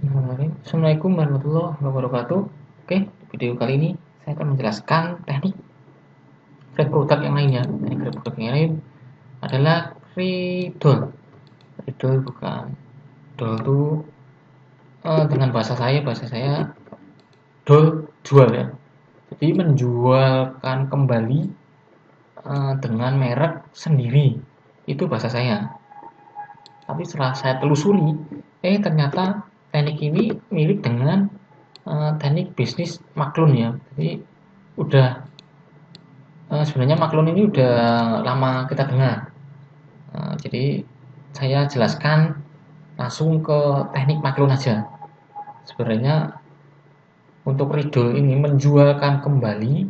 Assalamualaikum warahmatullahi wabarakatuh. Oke, di video kali ini saya akan menjelaskan teknik create produk yang lainnya. Teknik create produk yang lain adalah Ridol. Ridol bukan Dol itu dengan bahasa saya Dol jual ya. Jadi menjualkan kembali dengan merek sendiri. Itu bahasa saya. Tapi setelah saya telusuri, ternyata teknik ini mirip dengan teknik bisnis maklun ya. Jadi udah sebenarnya maklun ini udah lama kita dengar. Jadi saya jelaskan langsung ke teknik maklun aja. Sebenarnya untuk ridol ini menjualkan kembali,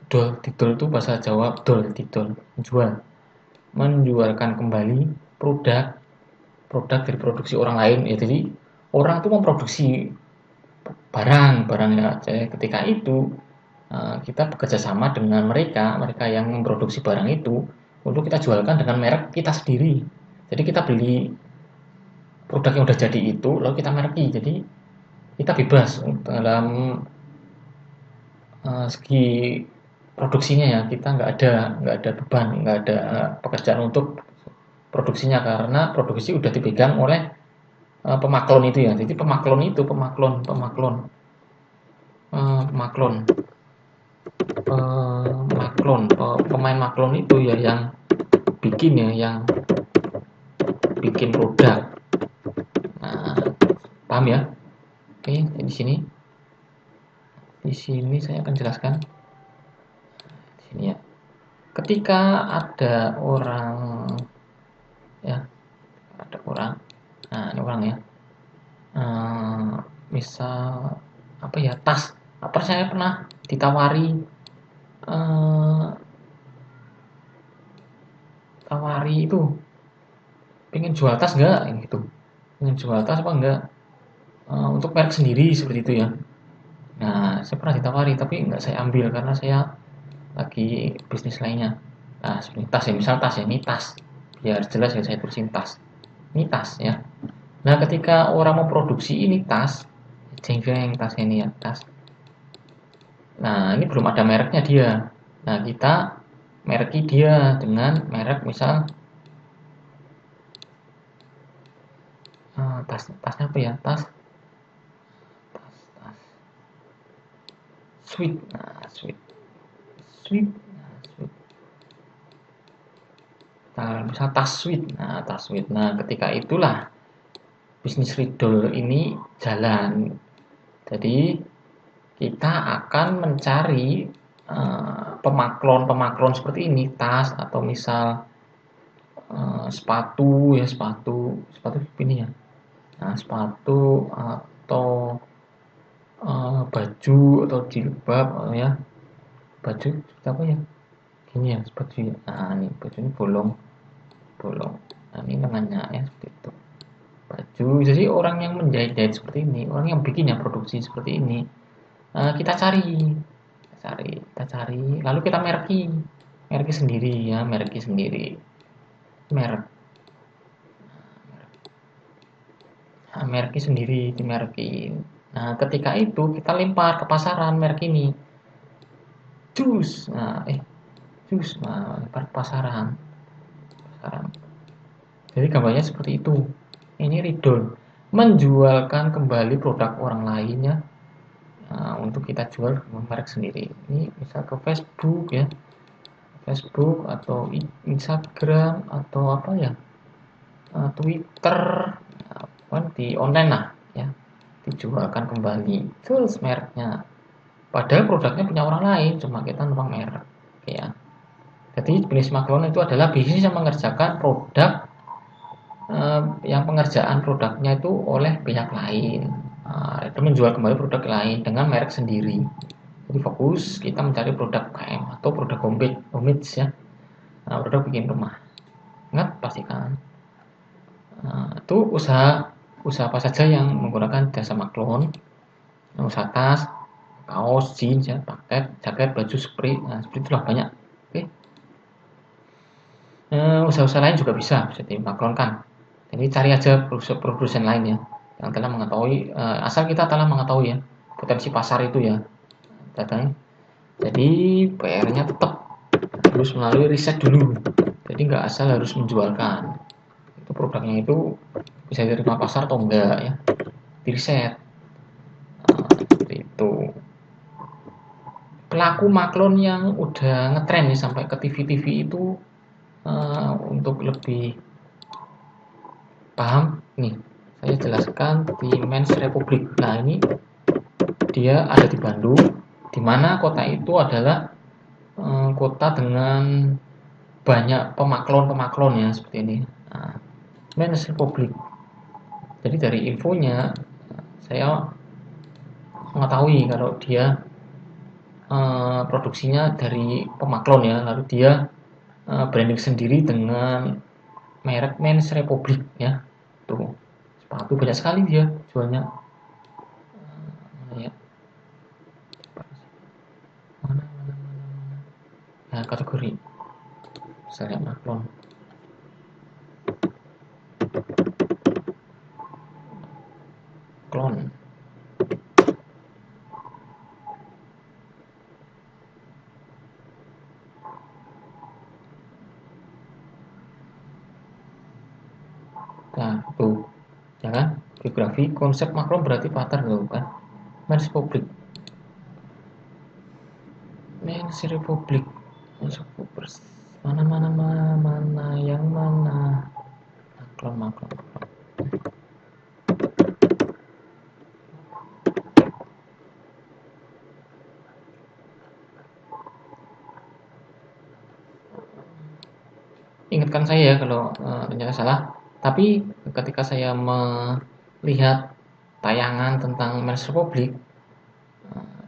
dol didol itu bahasa Jawa, dol didol menjualkan kembali produk produk dari produksi orang lain ya. Jadi orang itu memproduksi barangnya. Jadi ketika itu kita bekerja sama dengan mereka yang memproduksi barang itu untuk kita jualkan dengan merek kita sendiri. Jadi kita beli produk yang udah jadi itu lalu kita mereki. Jadi kita bebas dalam segi produksinya ya. Kita nggak ada beban, nggak ada pekerjaan untuk produksinya karena produksi udah dipegang oleh pemaklon itu ya. Jadi pemaklon itu pemaklon pemain maklon itu ya yang yang bikin produk. Nah, paham ya? Oke, di sini saya akan jelaskan. Di sini ya. Ketika ada orang ya, nah ini orang ya. Misal apa ya, tas. Apa saya pernah ditawari itu pengen jual tas enggak gitu, pengen jual tas apa enggak untuk merek sendiri seperti itu ya. Nah saya pernah ditawari tapi enggak saya ambil karena saya lagi bisnis lainnya. Nah seperti tas ya, misal tas ya, ini tas biar jelas ya, saya tulisin tas, ini tas ya. Nah ketika orang mau produksi ini tas jeng-jeng, tas ini ya, tas. Nah ini belum ada mereknya dia. Nah kita mereki dia dengan merek misal tasnya apa ya, tas sweet. Nah sweet nah, misal tas sweet. Nah ketika itulah bisnis ridol ini jalan. Jadi kita akan mencari pemaklon seperti ini, tas atau misal sepatu ya, sepatu ini ya. Nah sepatu atau baju atau jilbab ya, baju apa ya, gini ya baju ya. Nah ini baju ini bolong. Nah ini namanya ya seperti itu, baju. Jadi orang yang menjahit seperti ini, orang yang bikin ya produksi seperti ini, kita cari lalu kita mereki sendiri ya, merek mereki sendiri, dimereki. Nah ketika itu kita lempar ke pasaran merek ini, jus. Lempar ke pasaran. Jadi gambarnya seperti itu. Ini ridol, menjualkan kembali produk orang lainnya untuk kita jual dengan merek sendiri. Ini bisa ke Facebook ya, Facebook atau Instagram atau apa ya, Twitter, di online lah ya, dijualkan kembali terus mereknya. Padahal produknya punya orang lain, cuma kita numpang merek ya. Jadi bisnis maklon itu adalah bisnis yang mengerjakan produk yang pengerjaan produknya itu oleh pihak lain. Itu menjual kembali produk lain dengan merek sendiri. Jadi fokus kita mencari produk UKM atau produk homemade ya, produk bikin rumah. Ingat pastikan itu usaha apa saja yang menggunakan jasa maklon, usaha tas, kaos, jeans ya, paket, jaket, baju, spray. Nah seperti itulah banyak. Oke. Usaha-usaha lain juga bisa dimaklonkan. Jadi cari aja produsen lain ya. yang telah mengetahui, asal kita telah mengetahui ya potensi pasar itu ya datanya. Jadi PR-nya tetap harus melalui riset dulu. Jadi nggak asal harus menjualkan. Itu produknya itu bisa diterima pasar atau enggak ya. Di riset. Seperti itu. Pelaku maklon yang udah ngetren nih sampai ke TV-TV itu, untuk lebih paham nih, saya jelaskan di Men's Republic. Nah ini dia ada di Bandung, di mana kota itu adalah kota dengan banyak pemaklon ya seperti ini. Nah, Men's Republic. Jadi dari infonya saya mengetahui kalau dia produksinya dari pemaklon ya, lalu dia branding sendiri dengan merek Men's Republic ya. Tuh, sepatu banyak sekali dia jualnya. Ya. Nah, kategori saya maklon. Klon. Nah, tuh. Ya kan? Biografi konsep maklon berarti pattern loh kan. Men's Republic. Men's Republic. Mana yang mana? Maklon. Ingatkan saya ya kalau ternyata salah. Tapi ketika saya melihat tayangan tentang Men's Republic,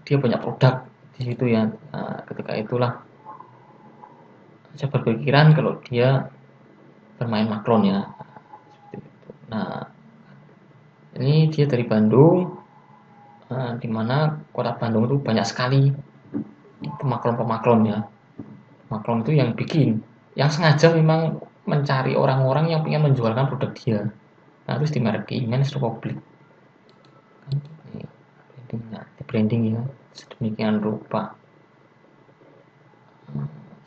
dia banyak produk di situ ya. Ketika itulah saya berpikiran kalau dia bermain maklon ya. Nah, ini dia dari Bandung, di mana kota Bandung itu banyak sekali pemaklon ya. Pemaklon itu yang bikin, yang sengaja memang mencari orang-orang yang ingin menjualkan produk dia. Nah, terus dimerki Men's Republic. Di branding ya, sedemikian rupa.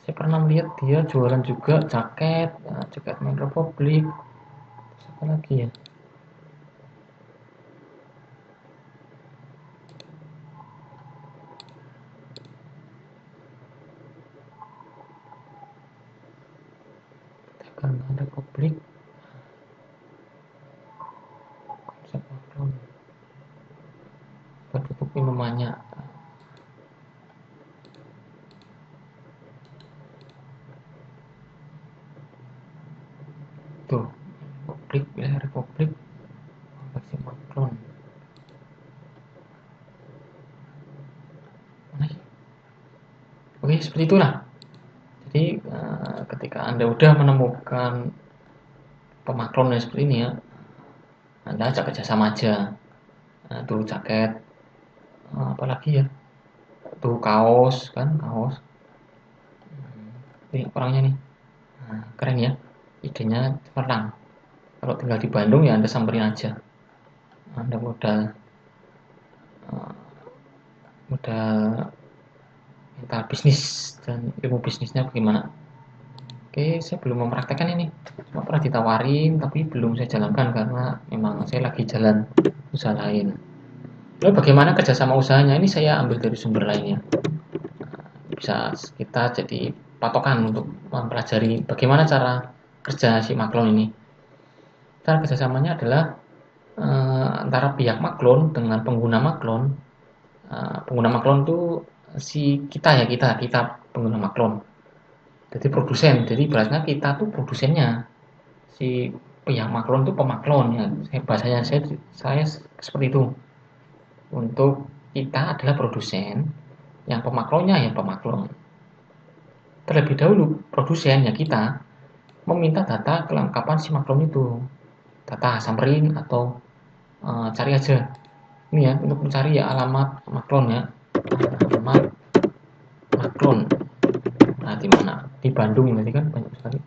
Saya pernah melihat dia jualan juga jaket, jaket Men's Republic. Terus apa lagi ya? Men's Republic. Konsep maklon. Produk minumannya. Tuh, Republik versi maklon. Oke, seperti itulah. Jadi ketika Anda udah menemukan pemaklon yang seperti ini ya, Anda ajak kerjasama aja. Tuh jaket, apalagi ya, tuh kaos kan, kaos. Ini orangnya nih, keren ya, idenya cemerlang. Kalau tinggal di Bandung ya Anda samperin aja. Anda modal mental bisnis dan ilmu bisnisnya bagaimana. Oke, saya belum mempraktekkan ini. Cuma pernah ditawarin, tapi belum saya jalankan karena memang saya lagi jalan usaha lain. Lalu bagaimana kerjasama usahanya? Ini saya ambil dari sumber lainnya. Bisa kita jadi patokan untuk mempelajari bagaimana cara kerja si maklon ini. Cara kerjasamanya adalah antara pihak maklon dengan pengguna maklon. Pengguna maklon itu kita pengguna maklon. Jadi produsen, jadi ibaratnya kita tuh produsennya, si pihak maklon tuh pemaklon ya. Bahasanya saya seperti itu. Untuk kita adalah produsen, yang pemaklonnya ya pemaklon. Terlebih dahulu produsen ya kita meminta data kelengkapan si maklon itu, data samperin atau cari aja. Ini ya untuk mencari ya alamat maklon ya, alamat maklon. Nah, di mana? Di Bandung, nanti kan banyak sekali.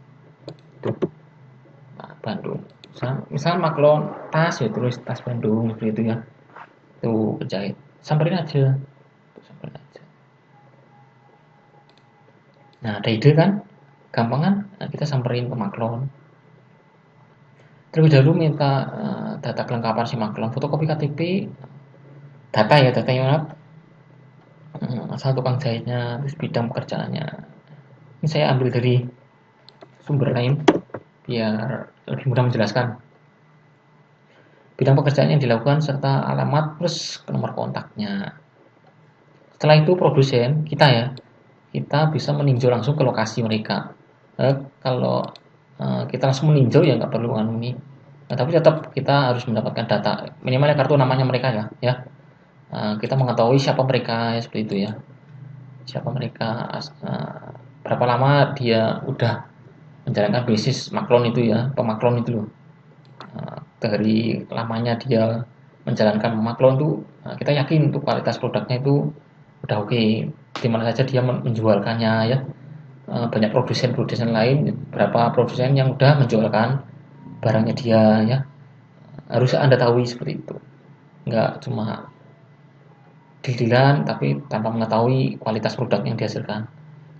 Tuh, nah, Bandung. Misal maklon tas ya tulis tas Bandung seperti itu ya, tuh penjahit, samperin aja, tuh, samperin aja. Nah ada ide kan, gampang kan, nah, kita samperin ke maklon. Terlebih dahulu minta data kelengkapan si maklon, fotokopi KTP, datanya mana, asal tukang jahitnya, terus bidang pekerjaannya. Ini saya ambil dari sumber lain biar lebih mudah menjelaskan. Bidang pekerjaan yang dilakukan serta alamat plus nomor kontaknya. Setelah itu produsen kita ya, kita bisa meninjau langsung ke lokasi mereka. Kalau kita langsung meninjau ya nggak perlu nih. Nah, tapi tetap kita harus mendapatkan data minimalnya kartu namanya mereka ya. Kita mengetahui siapa mereka ya, seperti itu ya. Siapa mereka, berapa lama dia udah menjalankan bisnis maklon itu ya, pemaklon itu loh. Dari lamanya dia menjalankan maklon tuh, kita yakin untuk kualitas produknya itu udah oke. Di mana saja dia menjualkannya ya. Banyak produsen lain, berapa produsen yang udah menjualkan barangnya dia ya. Harus Anda tahu seperti itu. Nggak cuma deal-dealan tapi tanpa mengetahui kualitas produk yang dihasilkan.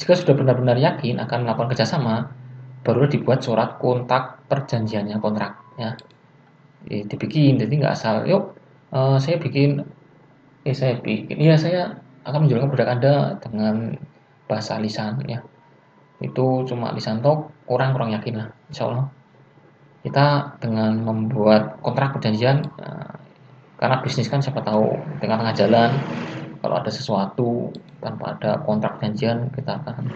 Jika sudah benar-benar yakin akan melakukan kerjasama, baru dibuat surat kontak perjanjiannya, kontrak ya. Dibikin, jadi nggak asal yuk saya bikin iya saya akan menjualkan produk Anda dengan bahasa lisan ya. Itu cuma lisan tok, kurang yakin lah. Insya Allah kita dengan membuat kontrak perjanjian, karena bisnis kan siapa tahu tengah-tengah jalan kalau ada sesuatu tanpa ada kontrak perjanjian kita akan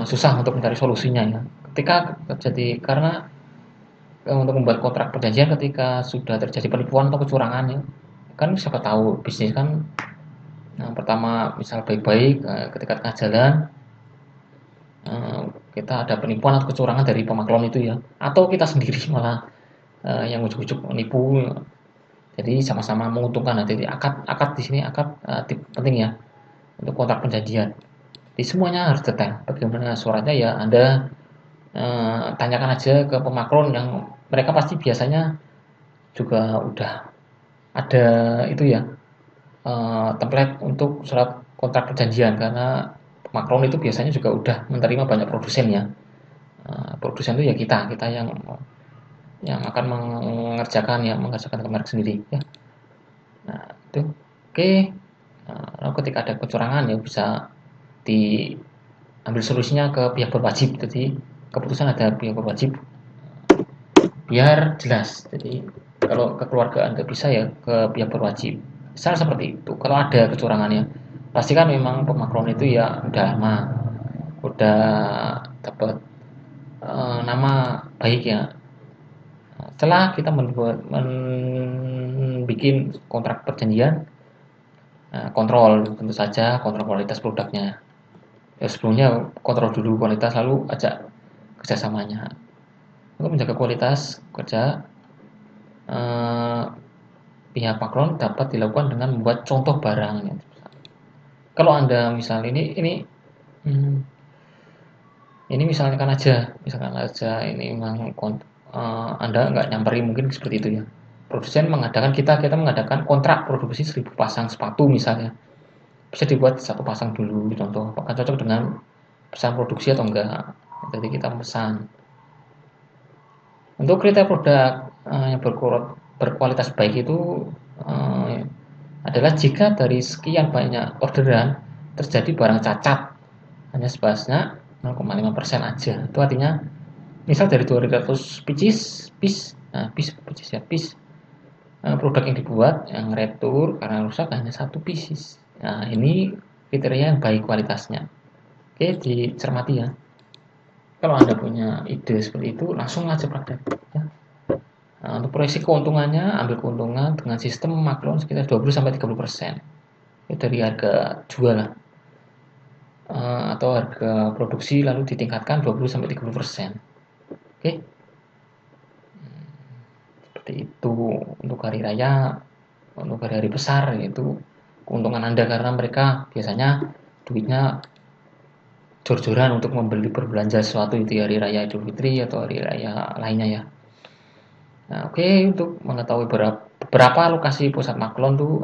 susah untuk mencari solusinya ya. Ketika terjadi karena untuk membuat kontrak perjanjian ketika sudah terjadi penipuan atau kecurangan ya, kan siapa tahu bisnis kan pertama misal baik-baik, ketika tengah jalan kita ada penipuan atau kecurangan dari pemaklon itu ya, atau kita sendiri malah yang ujuk-ujuk menipu, jadi sama-sama menguntungkan. Nah, jadi akad di sini penting ya untuk kontrak perjanjian. Jadi semuanya harus detail. Bagaimana suratnya ya Anda tanyakan aja ke pemaklon yang mereka pasti biasanya juga udah ada itu ya, template untuk surat kontrak perjanjian, karena pemaklon itu biasanya juga udah menerima banyak produsen ya. Produsen itu ya kita yang akan mengerjakan kemarin sendiri ya. Nah itu oke. Lalu ketika ada kecurangan ya bisa diambil solusinya ke pihak berwajib. Jadi keputusan ada pihak berwajib biar jelas. Jadi kalau kekeluargaan nggak bisa ya ke pihak berwajib. Misal seperti itu. Kalau ada kecurangannya, pastikan memang pemaklon itu ya udah lama, udah dapat nama baik ya. Setelah kita membuat kontrak perjanjian, kontrol tentu saja kontrol kualitas produknya. Ya, sebelumnya kontrol dulu kualitas, lalu ajak kerjasamanya. Untuk menjaga kualitas kerja, pihak maklon dapat dilakukan dengan membuat contoh barang. Kalau Anda misal ini misalkan aja ini memang Anda nggak nyamperin, mungkin seperti itu ya. Produsen kita mengadakan kontrak produksi 1000 pasang sepatu misalnya. Bisa dibuat 1 pasang dulu contoh, apakah cocok dengan pesan produksi atau enggak. Jadi kita pesan. Untuk kriteria produk yang berkualitas baik itu adalah jika dari sekian banyak orderan terjadi barang cacat hanya sebanyak 0,5% aja. Itu artinya misal dari 200 piece produk yang dibuat yang retur karena rusak hanya 1 pieces. Nah, ini kriteria yang baik kualitasnya. Oke, dicermati ya. Kalau Anda punya ide seperti itu, langsung aja praktek ya. Nah, untuk proyeksi keuntungannya, ambil keuntungan dengan sistem maklon sekitar 20-30%. Itu dari harga jual lah. Atau harga produksi lalu ditingkatkan 20-30%. Oke. Seperti itu untuk hari raya, untuk hari-hari besar itu keuntungan Anda, karena mereka biasanya duitnya jor-joran untuk membeli berbelanja sesuatu itu hari raya Idul Fitri atau hari raya lainnya ya. Nah, oke, untuk mengetahui beberapa lokasi pusat maklon tuh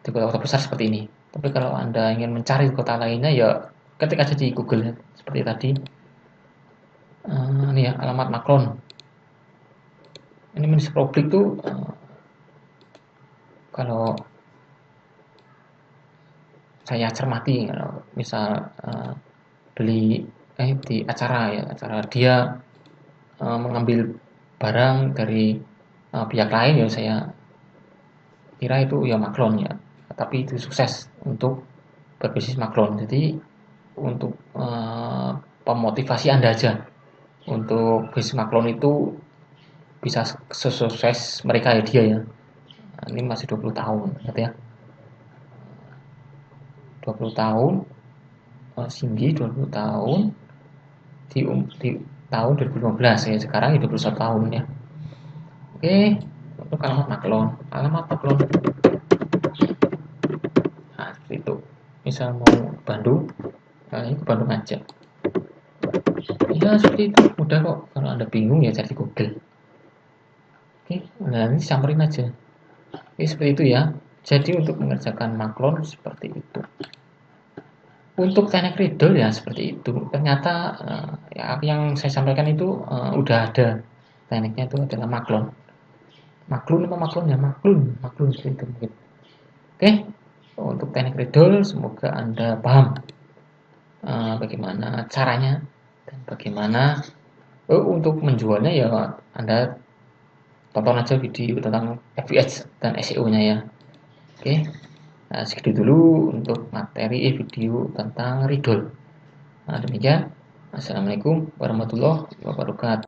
di kota-kota besar seperti ini. Tapi kalau Anda ingin mencari kota lainnya ya ketik aja di Google ya, seperti tadi. Ini ya alamat maklon. Ini Ministry Public tuh kalau saya cermati, kalau misal beli di acara ya, acara dia mengambil barang dari pihak lain ya saya kira itu ya maklon ya, tapi itu sukses untuk berbisnis maklon. Jadi untuk pemotivasi Anda aja untuk bisnis maklon itu bisa sesukses mereka ya dia ya. Nah, ini masih 20 tahun gitu ya. 20 tahun Singgi 20 tahun di tahun 2015 ya, sekarang 21 tahun ya. Oke, untuk alamat maklon. Alamat maklon. Nah, seperti itu. Misal mau Bandung, nah ini ke Bandung aja. Ya, seperti itu. Mudah kok. Kalau Anda bingung ya cari di Google. Oke, nah ini samperin aja. Oke, seperti itu ya. Jadi untuk mengerjakan maklon seperti itu. Untuk teknik riddle ya seperti itu. Ternyata ya yang saya sampaikan itu udah ada. Tekniknya itu adalah maklon. Maklun apa maklon ya? Maklun seperti itu mungkin. Oke, untuk teknik riddle semoga Anda paham bagaimana caranya dan bagaimana untuk menjualnya ya Anda tonton aja video tentang FBH dan SEO-nya ya. Oke, nah, segitu dulu untuk materi video tentang riddle. Nah, demikian. Assalamualaikum warahmatullahi wabarakatuh.